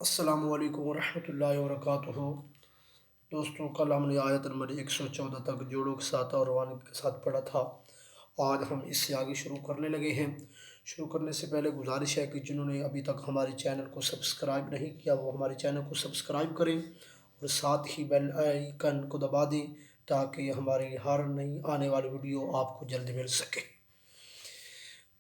अस्सलामु अलैकुम वरहमतुल्लाहि वबरकातुहू। दोस्तों, कल हमने आयत नंबर 114 तक जोड़ों के साथ और रवानी के साथ पढ़ा था। आज हम इससे आगे शुरू करने लगे हैं। शुरू करने से पहले गुजारिश है कि जिन्होंने अभी तक हमारे चैनल को सब्सक्राइब नहीं किया वो हमारे चैनल को सब्सक्राइब करें और साथ ही बेल आइकन को दबा दें ताकि हमारी हर नई आने वाली वीडियो आपको जल्दी मिल सके।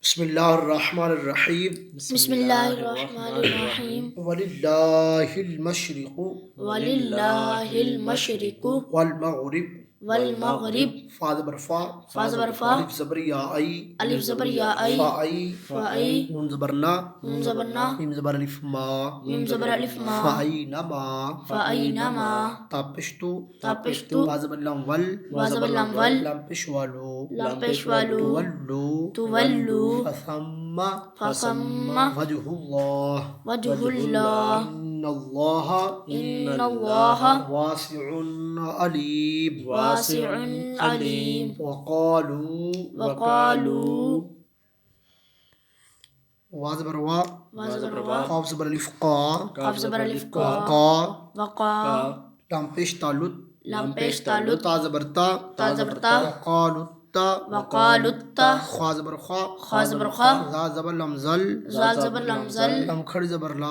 बिस्मिल्लाहिर्रहमानिर्रहीम। बिस्मिल्लाहिर्रहमानिर्रहीम। वलिल्लाहिल मशरिक़ु वलिल्लाहिल मशरिक़ु वल मग़रिब वल मग़रिब। फा ज़बर फा, अलिफ ज़बर या आई, फ़ाई, नून ज़बर ना, मीम ज़बर अलिफ मा, फ़ाइनमा, तापिश्तु, वा ज़बर लम वल, लम पेश वालो, तुवल्लु, फसम्मा, वजहुल्लाह, इन्नल्लाह वासिउन अलीम। वक़ालू, वा ज़बर वा, क़ाफ़ ज़बर अलिफ क़ा, लम पेश तालुत, ता ज़बर ता, वक़ालुत्ता, ख़ा ज़बर ख़ा, ज़ा ज़बर लम ज़ल, लम खड़ी ज़बर ला,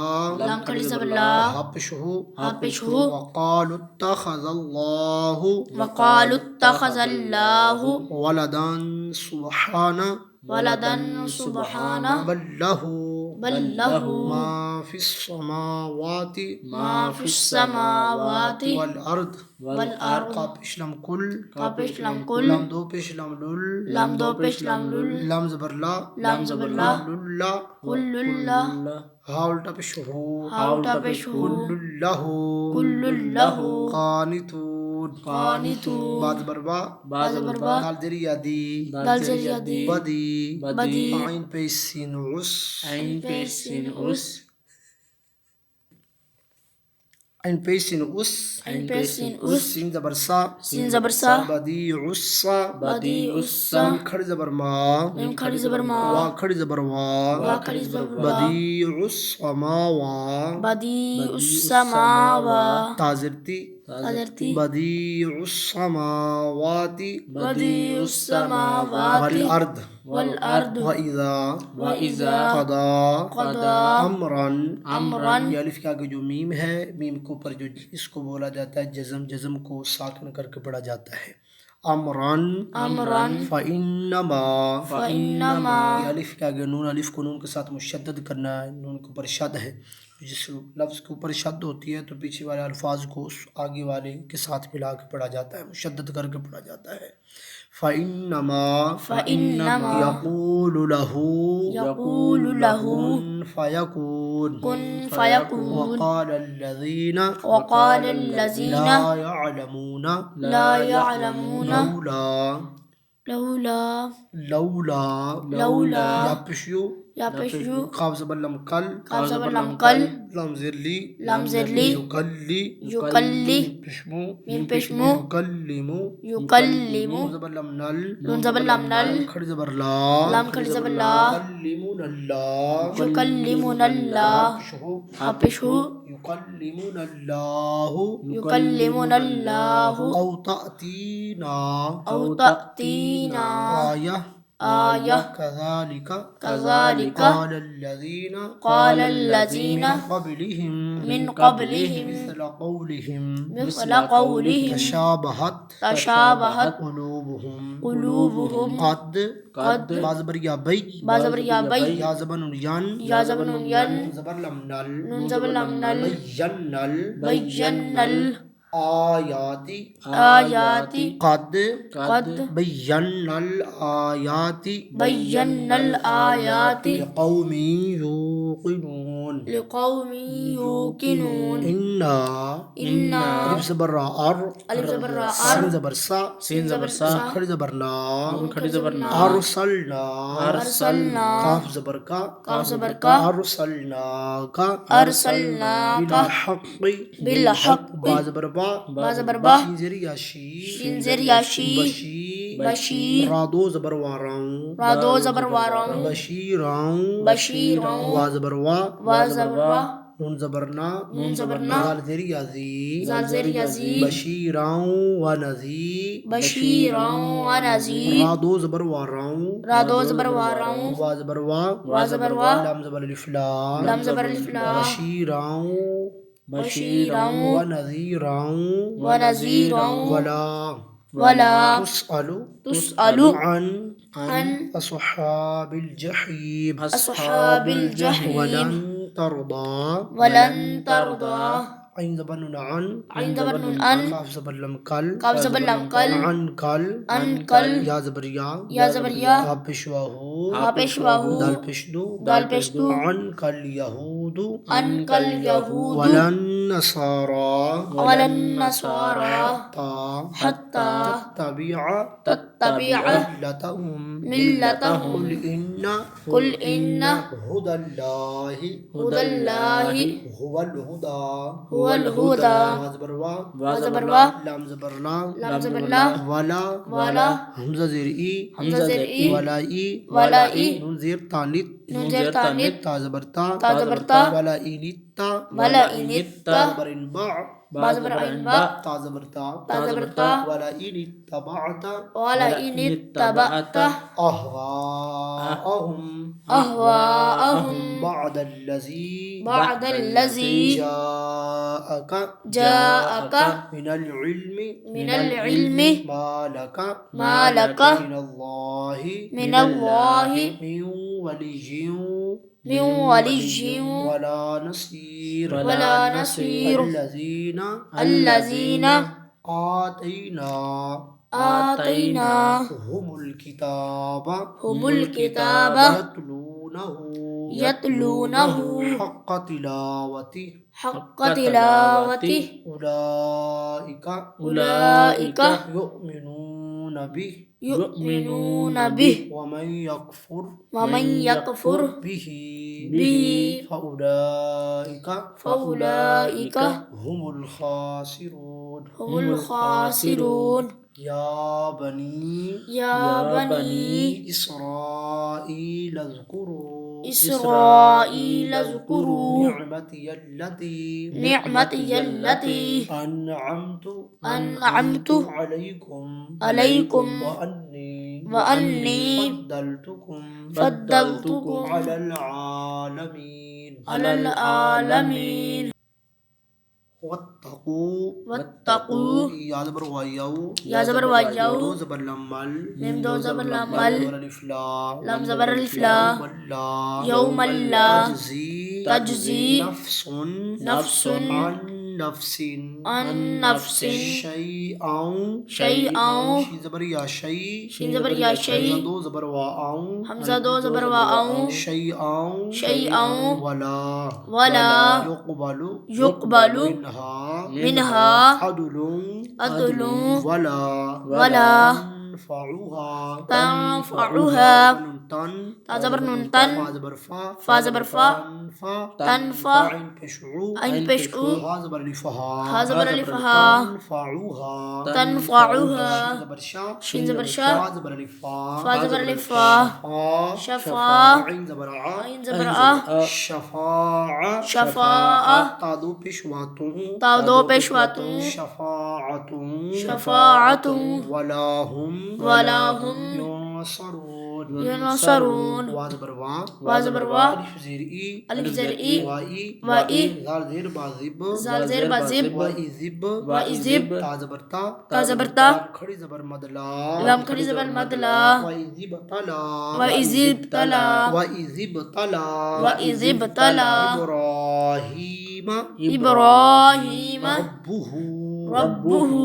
हा पेश हू, वक़ालुत्तख़ज़ल्लाहु वलदन सुब्हाना बल्लहु मा फिस्समावाति वल अर्द, क़ाफ़ पेश लम कुल, लम दो पेश लम लुल, लम ज़बर ला, कुल्लुल्ला, हा उल्टा पेश हू, कुल्लुल्लहु क़ानितून, बा ज़बर बा, दाल ज़ेर या दी, बदी, आइन पेश सीन उस, सीन ज़बर सा, बदीउस्सा, मीम खड़ी ज़बर मा, वा खड़ी ज़बर वा, बदीउस्समावा, ता ज़ेर ती, बदीउस्समावाति वल अर्द, वइज़ा क़दा अमरन, ये अलिफ के आगे जो मीम है, मीम के ऊपर जो इसको बोला जाता है जज़म को साकिन करके पढ़ा जाता है। अमरन फ़इन्नमा, ये अलिफ के आगे नून, अलिफ को नून के साथ मुशद्दद करना है, नून के ऊपर शद है। जिस लफ्ज़ के ऊपर शद होती है तो पीछे वाले अल्फाज को उस आगे वाले के साथ मिला के पढ़ा जाता है, मुशद्दद करके पढ़ा जाता है। फ़इन्नमा यक़ूलु लहू कुन फ़यकून, वक़ालल्लज़ीना ला यअलमूना लौला, या पेशयू, क़ाफ़ ज़बर लम कल, लम ज़ेर ली, युकल्ली, मीम पेशमू, युकल्लिमु, ज़बर लम नल, खड़ी ज़बर ला, युकल्लिमुनल्लाह, हा पेशहू, युकल्लिमुनल्लाहु, औ तअतीना आया, कज़ालिका क़ालल्लज़ीना मिन क़ब्लिहिम मिस्ल क़ौलिहिम तशाबहत क़ुलूबुहुम क़द, बा ज़बर या बै, या ज़बर नून यन, ज़बर लम नल, बय्यन्नल आयाति क़द बय्यन्नल आयाति लिक़ौमिन यूक़िनून। इन्ना, अलिफ ज़बर रा अर, सीन ज़बर सा, खड़ी ज़बर ना, अरसलना, क़ाफ़ ज़बर का, अरसलनाका, बिलहक़्क़ि, बा ज़बर बा, शीन ज़ेर या शी, बशीर, रा दो ज़बर वा रौं, बशीरौं, वा ज़बर वा, नून ज़बरना नून ज़बरना ज़ाल ज़ेर याज़ी ज़ाल ज़ेर याज़ी बशीरां व नज़ीर बशीरां व नज़ीर रा दो ज़बर वारां रा दो ज़बर वारां वा ज़बर वा वा ज़बर वा लाम ज़बर अलिफ ला लाम ज़बर अलिफ ला बशीरां बशीरां व नज़ीरां व नज़ीरां वला वला तुस्अलु तुस्अलु अन अन अस्हाबिल जहीम अस्हाबिल जहीम वलन तरदा वलन तरदा ऐन ज़बर नून अन ऐन ज़बर नून अन काफ ज़बर लम कल काफ ज़बर लम कल अन कल या ज़बर या ज़बर या हा पेशवा हो हा पेशवा हु दाल पेशदू दाल पेशदू अन कल यहूदु अन कल यहूदु वलन नसारा वलन नसारा ता हत्ता तबिआ तत्तबिअ मिल्लतहुम मिल्लतहुम कुल इन्न हुदल्लाहि हुदल्लाहि हुवल हुदा हुवल हुदा वा ज़बर वा वा ज़बर वा लाम ज़बर ला लाम ज़बर ला वाला वाला हमज़ा ज़ेर ई हमज़ा ज़ेर ई वाला ई वाला ई नून ज़ेर तानित नून ज़ेर तानित ता ज़बर ता ता ज़बर ता वाला इनित्ता वाला इनित्ता ज़बर इन बा बा ज़बर ऐन बा ता ज़बर ता वाला इनित्तबअता वाला इनित्तबअत अहवाअहुम अहवाअहुम बअदल्लज़ी बअदल्लज़ी जाअक जाअक मिनल इल्मि मिनल इल्मि मालक मिनल्लाहि मिन वलिय्यिन मिन वलिय्यिन वला नसीर वला नसीर अल्लज़ीना अल्लज़ीना आतैना आतैना हुमुल किताबा हुमुल किताब यतलूनहु हक़्क़ तिलावती हक़्क़ तिलावति उलाइका उलाइका युमिनून बिह युमिनून बिह वमन यकफुर बिही बिही फउलाइका फउलाइका हुमुल खासिरून हुमुल खासिरून या बनी या बनी इस्राईल अज़्कुरू इस्राईल ज़कुरू निअमतिय अल्लती अनअमतु अनअमतु अलैकुम अलैकुम व अन्नी फद्दलतुकुम अलल आलमीन अलल आलमीन वत्तकू या ज़बर वायाऊ या ज़बर वायाऊ दो ज़बर लम्मल मीम दो ज़बर लम्मल अलिफ ला लम ज़बर अलिफ ला वल्ला यौमल्ला तजज़ी नफ्सुन नफ्सुन अन नफ्सिन अन नफ्सिन शैअन शैअन शीन ज़बर या शै शीन ज़बर या शै दो ज़बर वाआऊ हमज़ा दो ज़बर वाआऊ शैअन वला वला युक़बलु मिन्हा अदलुन वला तनफ़उहा ता ज़बर नून तन फा ज़बर फा तनफ़ा ऐन पेश उ हा ज़बर अलिफ हा तनफ़उहा शीन ज़बर शा फा ज़बर अलिफ फा शफ़ा ऐन ज़बर आ शफ़ाअ ता दो पेशवातु शफ़ाअतु वलाहुम युनसरून वा ज़बर वा अलिफ ज़ेर ई वाई ज़ाल ज़ेर बाज़िब वाइज़िब ता ज़बर ता खड़ी ज़बर मदला लम खड़ी ज़बर मदला वाइज़िब तला इब्राहीम रब्बुहु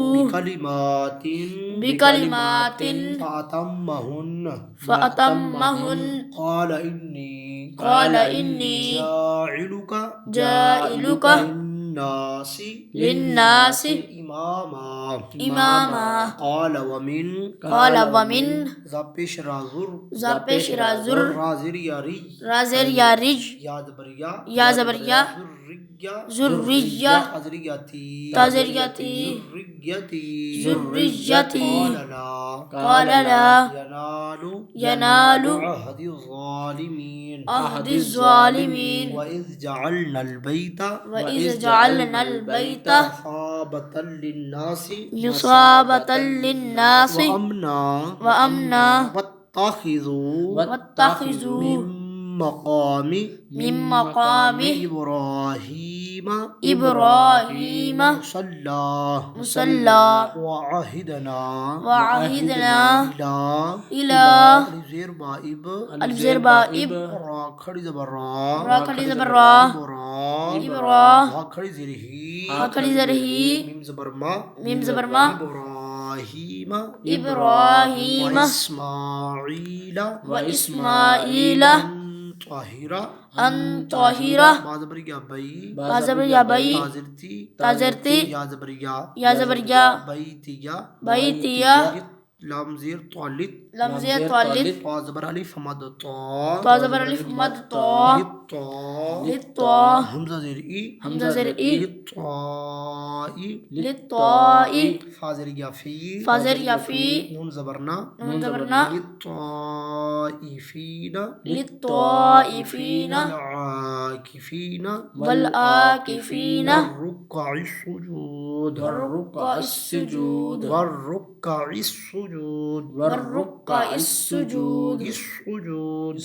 बिकलिमातिन फ़अतम्महुन क़ाल इन्नी जाइलुका लिन्नासि इमामा क़ाल वमिन ज़ा पेश राज़ुर राज़िर या रिज या ज़बर या ज़ुर्रिय्या ताज़रियती ज़ुर्रियती क़ाल ला यनालु अहदि ज़ालिमीन वइज़ जअलनल बैता मसाबतल लिन्नासि लिन्नासि व अमना वत्तखिज़ू मिन मक़ामि इब्राहीम मुसल्ला वअहिदना इला अलज़रबाइब रा खड़ी ज़बर इब्रा हा खड़ी ज़रही मीम ज़बर मा इब्राहीम व इस्माईला अन ताहिरा बाज़बरिया बई ताज़रती या ज़बरिया बैतिया लमज़ीर तौलिद ज़बर अलिफ मद लित्ता हमज़ा ज़र ई लित्ताई फ़ाज़र याफ़ी नून ज़बरना लित्ताइफ़ीन वल आकिफ़ीन والركع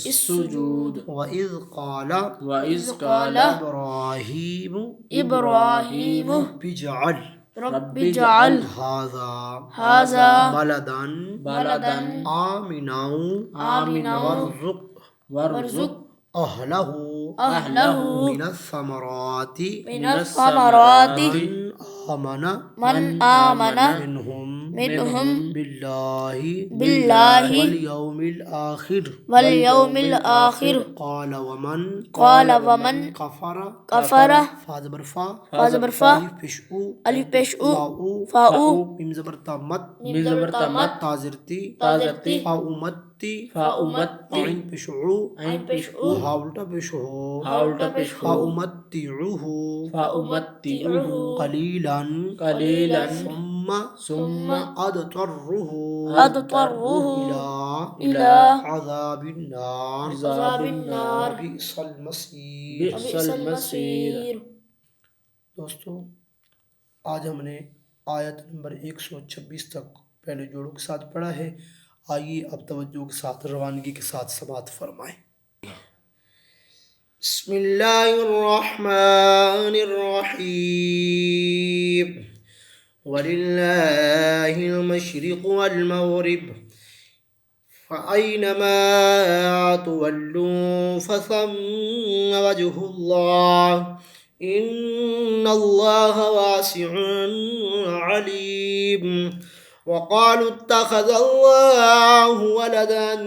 السجود وإذ قال إبراهيم رب اجعل هذا بلدا آمنا وارزق أهله من الثمرات من آمن منهم بالله واليوم الآخر قال ومن كفر فازبر فا ألف بشؤ فاء ميم زبر تامت تازرتي فأمتي عين بشعو ها उल्टा पेश हो فأمتعه قليلا ثم أضطره إلى عذاب النار بئس المصير दोस्तों आज हमने आयत नंबर 126 तक पहले जोड़ों के साथ पढ़ा है। आइए अब तवज्जो के साथ रवानगी के साथ समाअत फरमाएं। बिस्मिल्लाहिर्रहमानिर्रहीम वलिल्लाहिल मशरिक़ वल मग़रिब फ़अयनमा तुवल्लू फ़सम्म वजहुल्लाह इन्नल्लाह वासिउन अलीम वक़ालू इत्तख़ज़ल्लाहु वलदन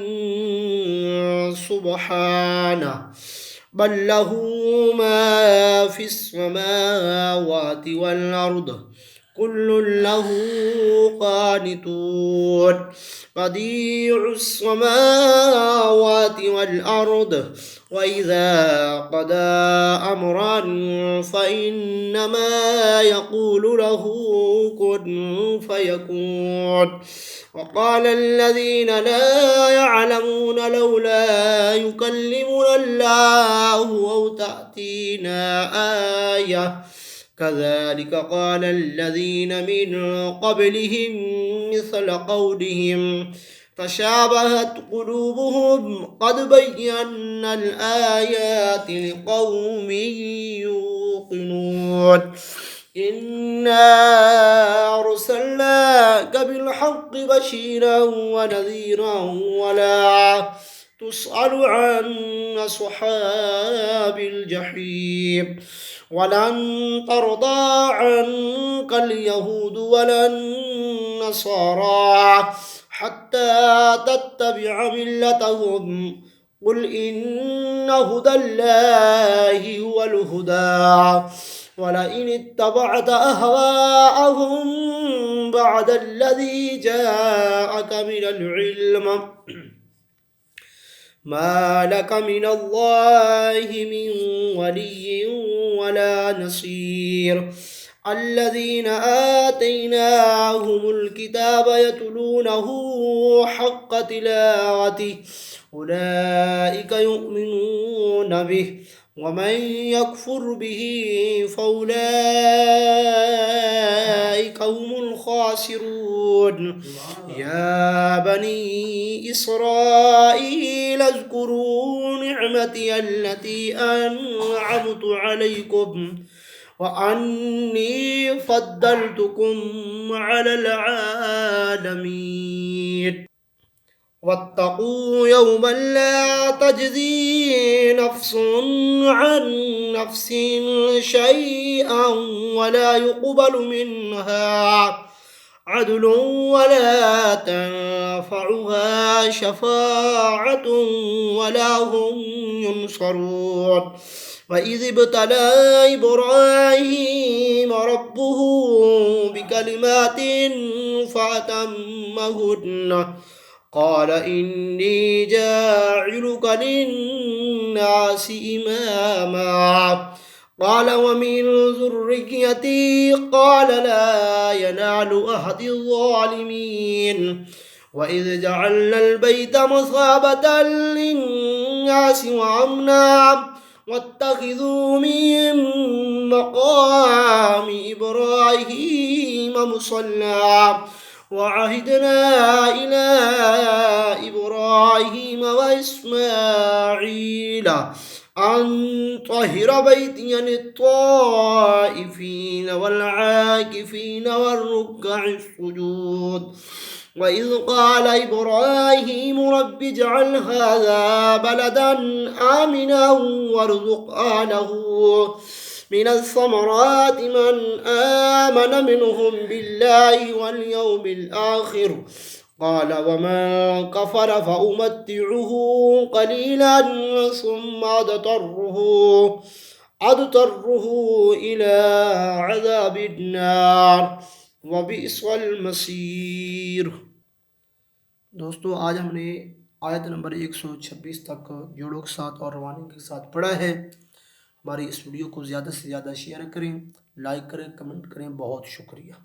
सुब्हानहु बल लहू मा फ़िस्समावाति वल अर्द कुल्लुन लहू क़ानितून बदीउस समावाति वल अर्द व इज़ा क़दा अम्रन फ़इन्नमा यक़ूलु लहू कुन फ़यकून وقال الذين لا يعلمون لولا يكلمنا الله أو تأتينا آية كذلك قال الذين من قبلهم مثل قولهم تشابهت قلوبهم قد بينا الآيات لقوم يوقنون إنا أرسلناك بالحق بشيرا ونذيرا ولا تسأل عن أصحاب الجحيم ولن ترضى عنك اليهود ولا النصارى حتى تتبع ملتهم قل إن هدى الله هو الهدى ولئن اتبعت أهواءهم بعد الذي جاءك من العلم मा लक मिनल्लाहि मिन वलिय्यिन वला नसीर الذين آتيناهم الكتاب يتلونه حق تلاوته أولئك يؤمنون به ومن يكفر به فأولئك هم الخاسرون يا بني إسرائيل اذكروا نعمتي التي أنعمت عليكم وأني فضلتكم على العالمين واتقوا يوما لا تجزي نفس عن نفس شيئا ولا يقبل منها عدل ولا تنفعها شفاعة ولا هم ينصرون وإذ ابتلى إبراهيم ربه بكلمات فأتمهن قال إني جاعلك للناس إماما قال ومن ذريتي قال لا ينال أحد الظالمين وإذ جعلنا البيت مثابة للناس وأمنا واتخذوا من مقام إبراهيم مصلى وعهدنا إلى إبراهيم وإسماعيل أن طهر بيتي للطائفين والعاكفين والركع السجود وإذ قال إبراهيم رب اجعل هذا بلدا آمنا وارزق أهله من الثمرات من آمن منهم بالله واليوم الآخر قال ومن كفر فأمتعه قليلا ثم أضطره إلى عذاب النار वबिस मसीर। दोस्तों आज हमने आयत नंबर 126 तक जोड़ों के साथ और रवानी के साथ पढ़ा है। हमारी इस वीडियो को ज़्यादा से ज़्यादा शेयर करें, लाइक करें, कमेंट करें। बहुत शुक्रिया।